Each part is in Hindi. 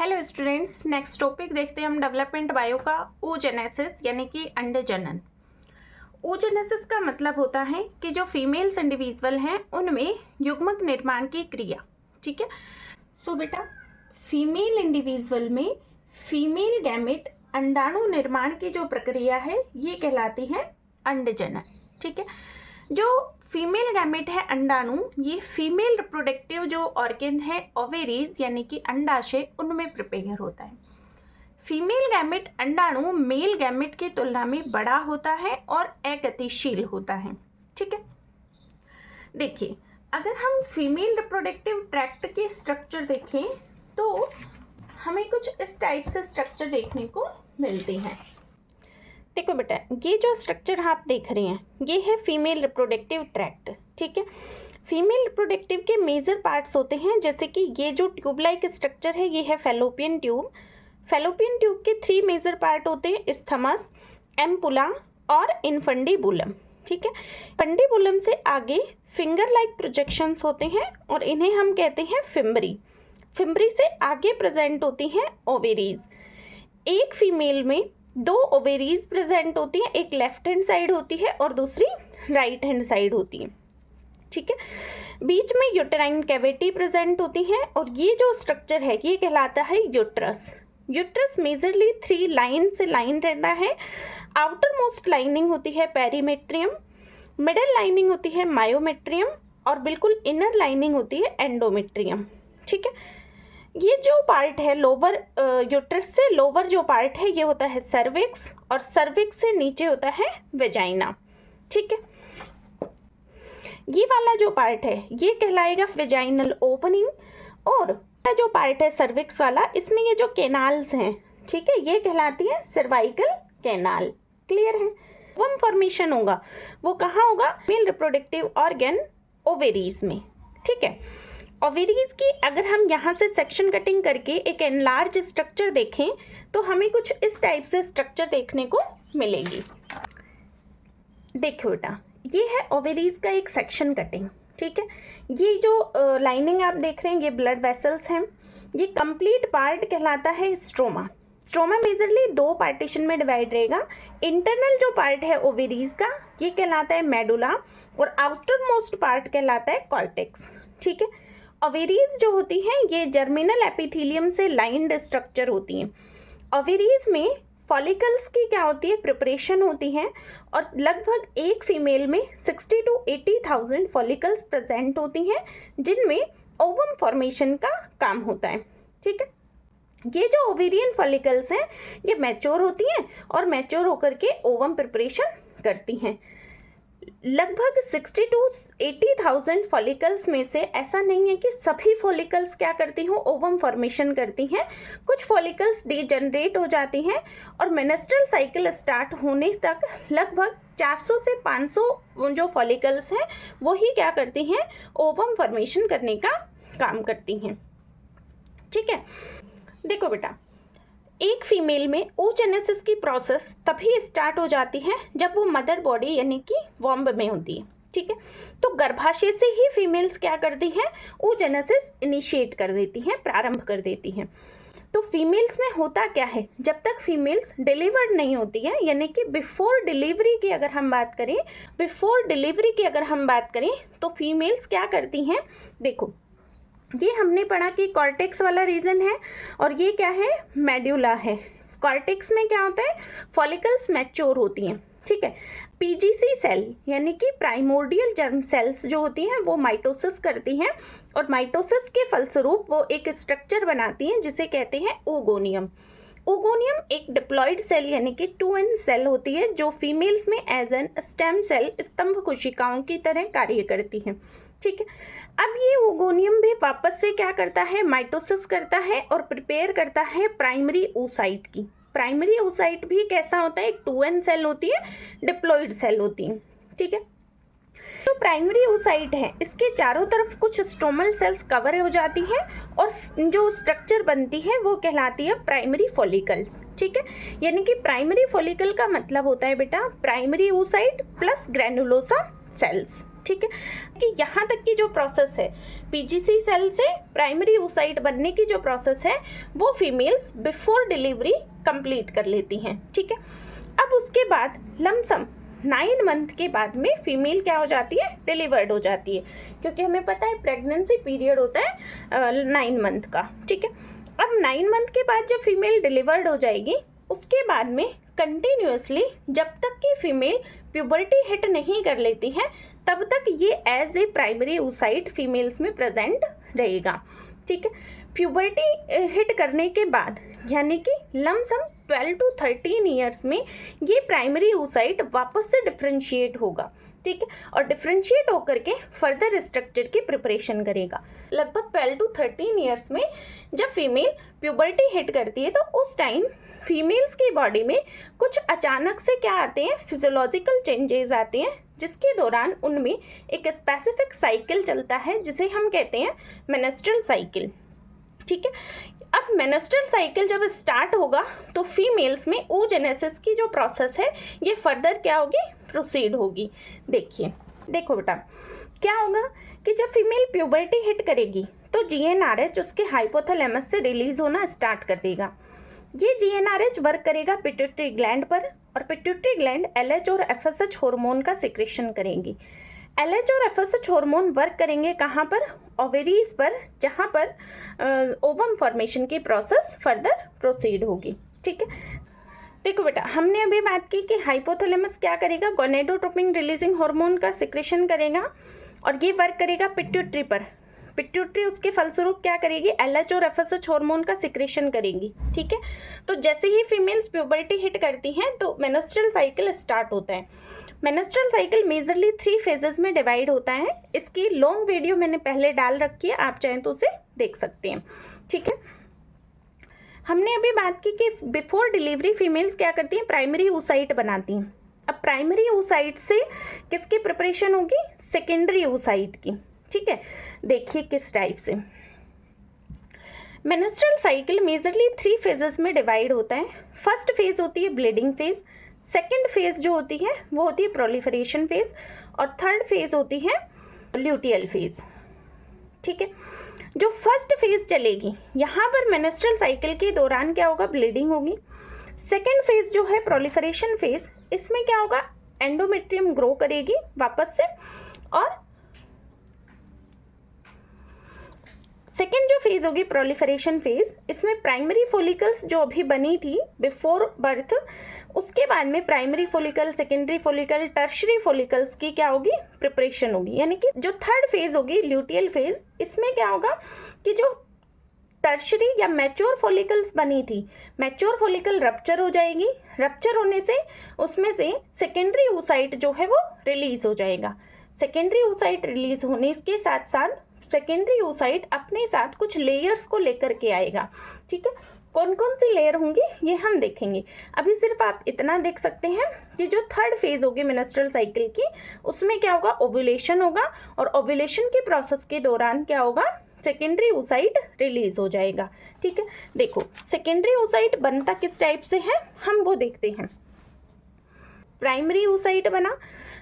हेलो स्टूडेंट्स, नेक्स्ट टॉपिक देखते हैं हम डेवलपमेंट बायो का oogenesis यानी कि अंडे जनन। oogenesis का मतलब होता है कि जो फीमेल्स इंडिविजुअल हैं उनमें युग्मक निर्माण की क्रिया। ठीक है, सो बेटा फीमेल इंडिविजुअल में फीमेल गैमेट अंडाणु निर्माण की जो प्रक्रिया है ये कहलाती है अंड जनन। ठीक है, जो फीमेल गैमेट है अंडाणु, ये फीमेल रिप्रोडक्टिव जो ऑर्गन है ओवेरीज यानी कि अंडाशय उनमें प्रिपेयर होता है। फीमेल गैमेट अंडाणु मेल गैमेट की तुलना में बड़ा होता है और अगतिशील होता है। ठीक है, देखिए अगर हम फीमेल रिप्रोडक्टिव ट्रैक्ट के स्ट्रक्चर देखें तो हमें कुछ इस टाइप से स्ट्रक्चर देखने को मिलते हैं। देखो बेटा, ये जो स्ट्रक्चर आप देख रहे हैं ये है फीमेल रिप्रोडक्टिव ट्रैक्ट। ठीक है, फीमेल रिप्रोडक्टिव के मेजर पार्ट्स होते हैं, जैसे कि ये जो ट्यूब लाइक स्ट्रक्चर है ये है फैलोपियन ट्यूब। फैलोपियन ट्यूब के 3 मेजर पार्ट होते हैं, इस्थमस, एम्पुला और इनफंडिबुलम। ठीक है, फंडिबुलम से आगे फिंगर लाइक प्रोजेक्शंस होते हैं और इन्हें हम कहते हैं फिम्बरी। फिम्बरी से आगे प्रेजेंट होती हैं ओवेरीज। एक फीमेल में 2 ओवेरीज प्रेजेंट होती हैं, एक लेफ्ट हैंड साइड होती है और दूसरी राइट हैंड साइड होती है। ठीक है, बीच में यूटेराइन कैविटी प्रेजेंट होती है और ये जो स्ट्रक्चर है ये कहलाता है यूट्रस। यूट्रस मेजरली 3 लाइन से लाइन रहता है। आउटर मोस्ट लाइनिंग होती है पेरीमेट्रियम, मिडल लाइनिंग होती है मायोमेट्रियम और बिल्कुल इनर लाइनिंग होती है एंडोमेट्रियम। ठीक है, ये जो पार्ट है लोअर यूट्रस से लोअर जो पार्ट है ये होता है सर्विक्स और सर्विक्स से नीचे होता है वेजाइना। ठीक है, ये वाला जो पार्ट है ये कहलाएगा वेजाइनल ओपनिंग और जो पार्ट है सर्विक्स वाला इसमें ये जो कैनाल्स हैं, ठीक है, ये कहलाती है सर्वाइकल कैनाल। क्लियर है? ओवम फॉर्मेशन होगा वो कहाँ होगा? मेल रिप्रोडक्टिव ऑर्गन ओवेरीज में। ठीक है, ओवेरीज की अगर हम यहाँ से सेक्शन कटिंग करके एक एनलार्ज स्ट्रक्चर देखें तो हमें कुछ इस टाइप से स्ट्रक्चर देखने को मिलेगी। देखो बेटा, ये है ओवेरीज का एक सेक्शन कटिंग। ठीक है, ये जो लाइनिंग आप देख रहे हैं ये ब्लड वेसल्स हैं। ये कंप्लीट पार्ट कहलाता है स्ट्रोमा। स्ट्रोमा मेजरली 2 पार्टीशन में डिवाइड रहेगा। इंटरनल जो पार्ट है ओवेरीज का ये कहलाता है मेडुला और आउटर मोस्ट पार्ट कहलाता है कॉर्टेक्स। ठीक है, ओवेरीज जो होती हैं ये जर्मिनल एपिथेलियम से लाइंड स्ट्रक्चर होती हैं। ओवेरीज में फॉलिकल्स की क्या होती है? प्रिपरेशन होती है और लगभग एक फीमेल में 60 to 80,000 फॉलिकल्स प्रेजेंट होती हैं जिनमें ओवम फॉर्मेशन का काम होता है। ठीक है, ये जो ओवेरियन फॉलिकल्स हैं ये मैच्योर होती हैं और मैच्योर होकर के ओवम प्रिपरेशन करती हैं। लगभग 60 to 80,000 फॉलिकल्स में से ऐसा नहीं है कि सभी फॉलिकल्स क्या करती हो? ओवम फॉर्मेशन करती हैं। कुछ फॉलिकल्स डीजनरेट हो जाती हैं और मेनेस्ट्रल साइकिल स्टार्ट होने तक लगभग 400 से 500 जो फॉलिकल्स हैं वही क्या करती हैं? ओवम फॉर्मेशन करने का काम करती हैं। ठीक है, देखो बेटा, एक फीमेल में oogenesis की प्रोसेस तभी स्टार्ट हो जाती है जब वो मदर बॉडी यानी कि वॉम्ब में होती है। ठीक है, तो गर्भाशय से ही फीमेल्स क्या करती हैं? oogenesis इनिशिएट कर देती हैं, प्रारंभ कर देती हैं। तो फीमेल्स में होता क्या है? जब तक फीमेल्स डिलीवर्ड नहीं होती है यानी कि बिफोर डिलीवरी की अगर हम बात करें तो फीमेल्स क्या करती हैं? देखो, ये हमने पढ़ा कि कॉर्टेक्स वाला रीजन है और ये क्या है? मेडुला है। कॉर्टेक्स में क्या होता है? फॉलिकल्स मैच्योर होती हैं। ठीक है, पीजीसी सेल यानी कि प्राइमोर्डियल जर्म सेल्स जो होती हैं वो माइटोसिस करती हैं और माइटोसिस के फलस्वरूप वो एक स्ट्रक्चर बनाती हैं जिसे कहते हैं ओगोनियम। ओगोनियम एक डिप्लॉइड सेल यानी कि 2n सेल होती है जो फीमेल्स में एज एन स्टेम सेल स्तंभ कोशिकाओं की तरह कार्य करती है। ठीक है, अब ये ओगोनियम भी वापस से क्या करता है? माइटोसिस करता है और प्रिपेयर करता है प्राइमरी oocyte की। प्राइमरी oocyte भी कैसा होता है? एक 2n सेल होती है, डिप्लॉइड सेल होती है। ठीक है, तो प्राइमरी oocyte है इसके चारों तरफ कुछ स्ट्रोमल सेल्स कवर हो जाती हैं और जो स्ट्रक्चर बनती है वो कहलाती है प्राइमरी फॉलिकल्स। ठीक है, यानी कि प्राइमरी फॉलिकल का मतलब होता है बेटा primary oocyte plus granulosa cells. ठीक है कि यहाँ तक की जो प्रोसेस है पीजीसी सेल से प्राइमरी oocyte बनने की जो प्रोसेस है वो फीमेल्स बिफोर डिलीवरी कंप्लीट कर लेती हैं। ठीक है, अब उसके बाद लमसम 9 मंथ के बाद में फीमेल क्या हो जाती है, डिलीवर्ड हो जाती है, क्योंकि हमें पता है प्रेगनेंसी पीरियड होता है 9 मंथ का। ठीक है, अब 9 मंथ के बाद जब फीमेल डिलीवर्ड हो जाएगी उसके बाद में कंटिन्यूअसली जब तक कि फीमेल प्यूबर्टी हिट नहीं कर लेती है तब तक ये as a primary oocyte females में प्रेजेंट रहेगा। ठीक है, प्यूबर्टी हिट करने के बाद यानी कि लमसम 12 to 13 ईयर्स में ये प्राइमरी oocyte वापस से डिफ्रेंशिएट होगा। ठीक है, और डिफ्रेंशिएट होकर के फर्दर स्ट्रक्चर की प्रिपरेशन करेगा। लगभग 12 to 13 ईयर्स में जब फीमेल प्यूबर्टी हिट करती है तो उस टाइम फीमेल्स की बॉडी में कुछ अचानक से क्या आते हैं, फिजियोलॉजिकल चेंजेस आते हैं, जिसके दौरान उनमें एक स्पेसिफिक साइकिल चलता है जिसे हम कहते हैं मेनेस्ट्रल साइकिल। ठीक है, अब मेनेस्ट्रल साइकिल जब स्टार्ट होगा तो फीमेल्स में oogenesis की जो प्रोसेस है ये फर्दर क्या होगी, प्रोसीड होगी। देखो बेटा क्या होगा कि जब फीमेल प्यूबर्टी हिट करेगी तो GnRH उसके हाइपोथैलेमस से रिलीज होना स्टार्ट कर देगा। ये GnRH वर्क करेगा पिट्यूटरी ग्लैंड पर और पिट्यूटरी ग्लैंड LH और FSH हार्मोन का सिक्रेशन करेंगी। LH और FSH हार्मोन वर्क करेंगे कहाँ पर, ओवेरीज पर, जहाँ पर ओवम फॉर्मेशन की प्रोसेस फर्दर प्रोसीड होगी। ठीक है, देखो बेटा हमने अभी बात की कि हाइपोथैलेमस क्या करेगा, गोनेडोट्रोपिन रिलीजिंग हार्मोन का सिक्रेशन करेगा और ये वर्क करेगा पिट्यूटरी पर। पिट्यूटरी उसके फलस्वरूप क्या करेगी, LH और FSH हार्मोन का सिक्रेशन करेगी। ठीक है, तो जैसे ही फीमेल्स प्यूबर्टी हिट करती हैं तो मेनेस्ट्रल साइकिल स्टार्ट होता है। मेनेस्ट्रल साइकिल मेजरली 3 फेजेस में डिवाइड होता है। इसकी लॉन्ग वीडियो मैंने पहले डाल रखी है, आप चाहें तो उसे देख सकते हैं। ठीक है, हमने अभी बात की कि बिफोर डिलीवरी फीमेल्स क्या करती हैं, प्राइमरी oocyte बनाती हैं। अब प्राइमरी oocyte से किसकी प्रिपरेशन होगी, सेकेंडरी oocyte की। ठीक है, देखिए किस टाइप से मेनेस्ट्रल साइकिल मेजरली 3 फेजेस में डिवाइड होता है। फर्स्ट फेज होती है ब्लीडिंग फेज, सेकेंड फेज जो होती है वो होती है प्रोलिफरेशन फेज और थर्ड फेज होती है ल्यूटियल फेज। ठीक है, जो फर्स्ट फेज चलेगी यहाँ पर मेनेस्ट्रल साइकिल के दौरान क्या होगा, ब्लीडिंग होगी। सेकेंड फेज जो है प्रोलिफरेशन फेज, इसमें क्या होगा, एंडोमेट्रियम ग्रो करेगी वापस से। और सेकेंड जो फेज होगी प्रोलिफरेशन फेज, इसमें प्राइमरी फोलिकल्स जो अभी बनी थी बिफोर बर्थ, उसके बाद में primary follicle, secondary follicle, tertiary follicles की क्या होगी, प्रिपरेशन होगी। यानी कि जो थर्ड फेज होगी ल्यूटियल फेज, इसमें क्या होगा कि जो टर्शरी या मैच्योर फॉलिकल्स बनी थी, मैच्योर फॉलिकल रप्चर हो जाएगी। रप्चर होने से उसमें से सेकेंडरी oocyte जो है वो रिलीज हो जाएगा। सेकेंडरी oocyte रिलीज होने के साथ साथ सेकेंडरी oocyte अपने साथ कुछ लेयर्स को लेकर के आएगा। ठीक है, कौन कौन सी लेयर होंगी ये हम देखेंगे। अभी सिर्फ आप इतना देख सकते हैं कि जो थर्ड फेज होगी मेनेस्ट्रल साइकिल की, उसमें क्या होगा, ओव्यूलेशन होगा और ओव्यूलेशन के प्रोसेस के दौरान क्या होगा, सेकेंडरी oocyte रिलीज हो जाएगा। ठीक है, देखो सेकेंडरी oocyte बनता किस टाइप से है हम वो देखते हैं। प्राइमरी oocyte बना,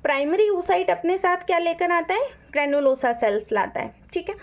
प्राइमरी oocyte अपने साथ क्या लेकर आता है, ग्रेनुलोसा सेल्स लाता है। ठीक है,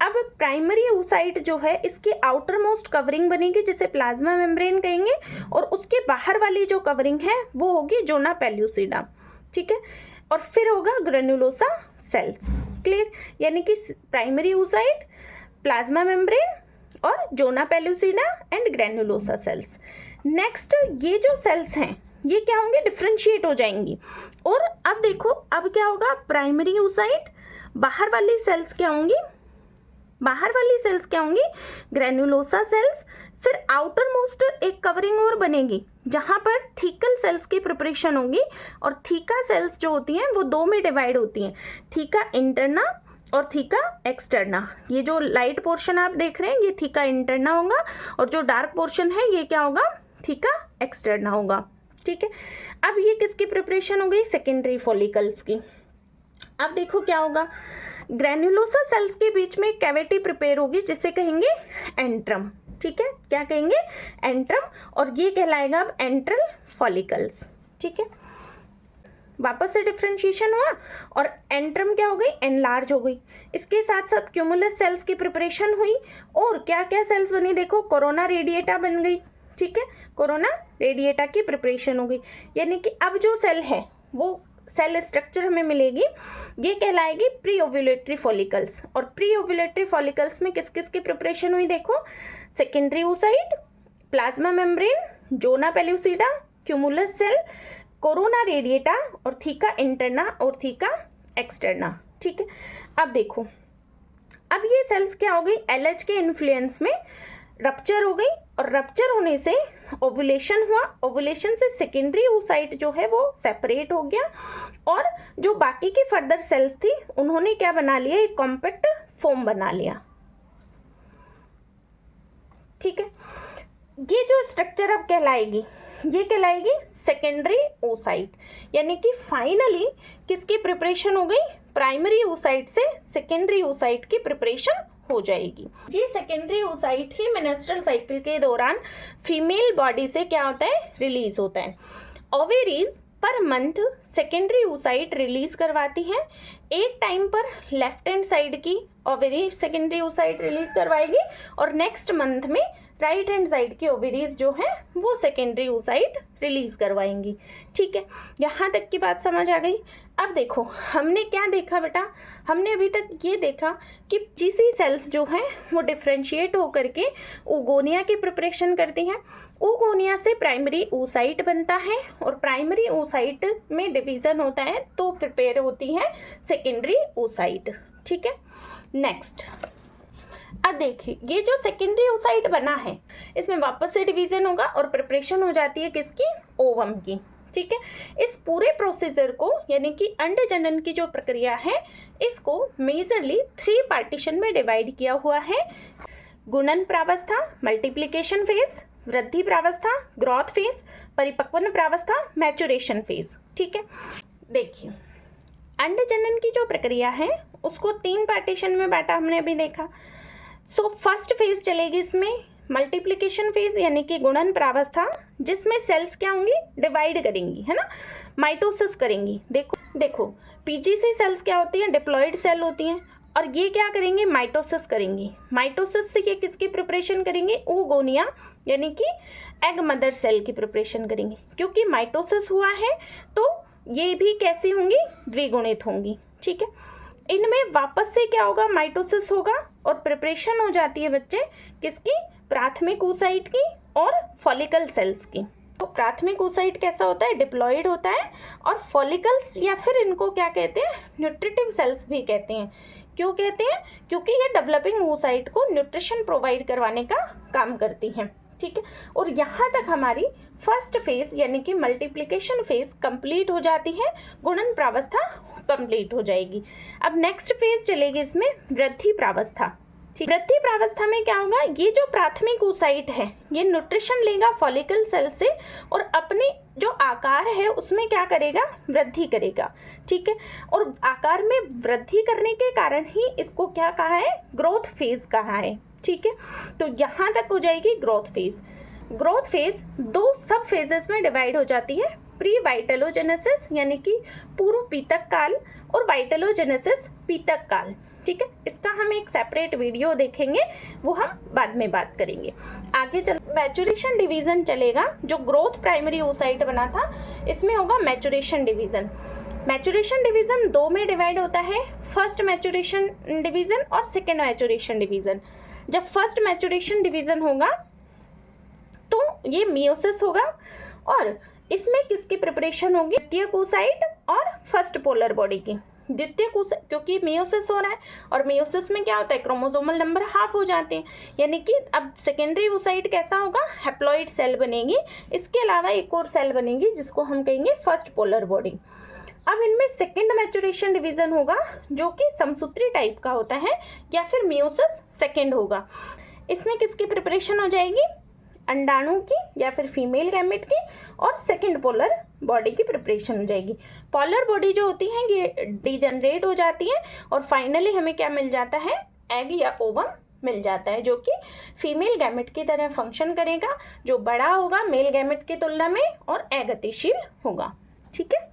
अब प्राइमरी oocyte जो है इसकी आउटर मोस्ट कवरिंग बनेगी जिसे प्लाज्मा मेम्ब्रेन कहेंगे और उसके बाहर वाली जो कवरिंग है वो होगी जोना पेल्यूसिडा। ठीक है, और फिर होगा ग्रेनुलोसा सेल्स। क्लियर, यानी कि प्राइमरी oocyte, प्लाज्मा मेम्ब्रेन और zona pellucida and granulosa cells. Next ये जो सेल्स हैं ये क्या होंगे, डिफ्रेंशिएट हो जाएंगी। और अब देखो अब क्या होगा, प्राइमरी oocyte, बाहर वाली सेल्स क्या होंगी, बाहर वाली सेल्स क्या होंगी, ग्रेनुलोसा सेल्स। फिर आउटर मोस्ट एक कवरिंग और बनेगी जहां पर थीकल सेल्स की प्रिपरेशन होगी। और थीका सेल्स जो होती हैं वो दो में डिवाइड होती हैं, थीका इंटरना और थीका एक्सटर्ना। ये जो लाइट पोर्शन आप देख रहे हैं ये थीका इंटरना होगा और जो डार्क पोर्शन है ये क्या होगा, थीका एक्सटर्ना होगा। ठीक है, अब ये किसकी प्रिपरेशन हो गई, सेकेंडरी फॉलिकल्स की। अब देखो क्या होगा, ग्रेनुलोसा सेल्स के बीच में कैविटी प्रिपेयर होगी जिसे कहेंगे एंट्रम। ठीक है, क्या कहेंगे, एंट्रम, और ये कहलाएगा अब एंट्रल फॉलिकल्स। ठीक है, वापस से डिफ्रेंशिएशन हुआ और एंट्रम क्या हो गई, एनलार्ज हो गई। इसके साथ साथ क्यूमुलस सेल्स की प्रिपरेशन हुई और क्या क्या सेल्स बनी, देखो कोरोना रेडिएटा बन गई, ठीक है, कोरोना रेडिएटा की प्रिपरेशन हो गई। यानी कि अब जो सेल है वो सेल स्ट्रक्चर हमें मिलेगी, ये कहलाएगी प्री ओव्यूलेटरी फॉलिकल्स। और प्री ओव्यूलेटरी फॉलिकल्स में किस किस की प्रिपरेशन हुई, देखो secondary oocyte, plasma membrane, zona pellucida, cumulus cell, corona radiata और थीका इंटरना और थीका एक्सटर्ना, ठीक है। अब देखो, अब ये सेल्स क्या हो गई, एलएच के इन्फ्लुएंस में रप्चर हो गई और रप्चर होने से ओवुलेशन हुआ, ओवुलेशन से सेकेंडरी oocyte जो है वो सेपरेट हो गया और जो बाकी की फर्दर सेल्स थी उन्होंने क्या बना लिया, एक कॉम्पैक्ट फॉर्म बना लिया, ठीक है। ये जो स्ट्रक्चर अब कहलाएगी, ये कहलाएगी सेकेंडरी oocyte, यानी कि फाइनली किसकी प्रिपरेशन हो गई, प्राइमरी oocyte से सेकेंडरी oocyte की प्रिपरेशन हो जाएगी। ये सेकेंडरी oocyte ही मेंस्ट्रुअल साइकिल के दौरान फीमेल बॉडी से क्या होता है, रिलीज होता है। Ovaries per month secondary oocyte release करवाती है। एक टाइम पर लेफ्ट हैंड साइड की ओवेरी सेकेंडरी oocyte रिलीज करवाएगी और नेक्स्ट मंथ में राइट हैंड साइड की ओवेरीज जो है वो सेकेंडरी oocyte रिलीज करवाएंगी, ठीक है। यहाँ तक की बात समझ आ गई। अब देखो हमने क्या देखा बेटा, हमने अभी तक ये देखा कि जीसी सेल्स जो हैं वो डिफ्रेंशिएट होकर के ओगोनिया की प्रिपरेशन करती हैं। ओगोनिया से प्राइमरी oocyte बनता है और प्राइमरी oocyte में डिवीज़न होता है तो प्रिपेयर होती है सेकेंडरी oocyte, ठीक है। नेक्स्ट, अब देखिए ये जो सेकेंडरी oocyte बना है इसमें वापस से डिवीज़न होगा और प्रिपरेशन हो जाती है किसकी, ओवम की, ठीक है। इस पूरे प्रोसीजर को यानी कि अंड जनन की जो प्रक्रिया है इसको मेजरली 3 पार्टीशन में डिवाइड किया हुआ है। गुणन प्रावस्था, मल्टीप्लिकेशन फेज, वृद्धि प्रावस्था, ग्रोथ फेज, परिपक्वन प्रावस्था, मैचुरेशन फेज, ठीक है। देखिए अंड जनन की जो प्रक्रिया है उसको 3 पार्टीशन में बांटा हमने अभी देखा। सो फर्स्ट फेज चलेगी इसमें मल्टीप्लिकेशन फेज यानी कि गुणन प्रावस्था, जिसमें सेल्स क्या होंगी, डिवाइड करेंगी, है ना, माइटोसिस करेंगी। देखो पीजीसी सेल्स क्या होती हैं, डिप्लॉयड सेल होती हैं और ये क्या करेंगे, माइटोसिस करेंगी। माइटोसिस से ये किसकी प्रिपरेशन करेंगे, oogonia यानी कि एग मदर सेल की प्रिपरेशन करेंगी। क्योंकि माइटोसिस हुआ है तो ये भी कैसी होंगी, द्विगुणित होंगी, ठीक है। इनमें वापस से क्या होगा, माइटोसिस होगा और प्रिपरेशन हो जाती है बच्चे किसकी, प्राथमिक oocyte की और फॉलिकल सेल्स की। तो प्राथमिक oocyte कैसा होता है, डिप्लॉयड होता है और फॉलिकल्स या फिर इनको क्या कहते हैं, न्यूट्रिटिव सेल्स भी कहते हैं। क्यों कहते हैं, क्योंकि ये डेवलपिंग oocyte को न्यूट्रिशन प्रोवाइड करवाने का काम करती हैं, ठीक है। और यहाँ तक हमारी फर्स्ट फेज यानी कि मल्टीप्लिकेशन फेज कंप्लीट हो जाती है, गुणन प्रावस्था कंप्लीट हो जाएगी। अब नेक्स्ट फेज चलेगी इसमें वृद्धि प्रावस्था। वृद्धि प्रावस्था में क्या होगा, ये जो प्राथमिक oocyte है ये न्यूट्रिशन लेगा फॉलिकल सेल से और अपने जो आकार है उसमें क्या करेगा, वृद्धि करेगा, ठीक है। और आकार में वृद्धि करने के कारण ही इसको क्या कहा है, ग्रोथ फेज कहा है, ठीक है। तो यहाँ तक हो जाएगी ग्रोथ फेज। ग्रोथ फेज 2 सब फेजेस में डिवाइड हो जाती है, प्री वाइटलोजेनेसिस यानी कि पूर्व पीतक काल और वाइटलोजेनेसिस पीतक काल, ठीक है। इसका हम एक सेपरेट वीडियो देखेंगे, वो हम बाद में बात करेंगे। आगे चल मैचुरेशन डिवीजन चलेगा। जो ग्रोथ प्राइमरी oocyte बना था इसमें होगा मैचुरेशन डिवीजन। मैचुरेशन डिवीजन 2 में डिवाइड होता है, फर्स्ट मैचुरेशन डिवीजन और सेकेंड मैचुरेशन डिवीजन। जब फर्स्ट मैचुरेशन डिवीजन होगा तो ये मियोसिस होगा और इसमें किसकी प्रिपरेशन होगी, द्वितीयक oocyte और फर्स्ट पोलर बॉडी की। द्वितीयक क्योंकि मियोसिस हो रहा है और मियोसिस में क्या होता है, क्रोमोसोमल नंबर हाफ हो जाते हैं, यानी कि अब सेकेंडरी oocyte कैसा होगा, हैप्लॉइड सेल बनेगी। इसके अलावा एक और सेल बनेगी जिसको हम कहेंगे फर्स्ट पोलर बॉडी। अब इनमें सेकेंड मैचुरेशन डिवीजन होगा जो कि समसूत्री टाइप का होता है या फिर मियोसिस सेकेंड होगा। इसमें किसकी प्रिपरेशन हो जाएगी, अंडाणु की या फिर फीमेल गैमेट की और सेकेंड पोलर बॉडी की प्रिपरेशन हो जाएगी। पोलर बॉडी जो होती है ये डिजनरेट हो जाती है और फाइनली हमें क्या मिल जाता है, एग या ओवम मिल जाता है, जो कि फीमेल गैमेट की तरह फंक्शन करेगा, जो बड़ा होगा मेल गैमेट की तुलना में और अगतिशील होगा, ठीक है।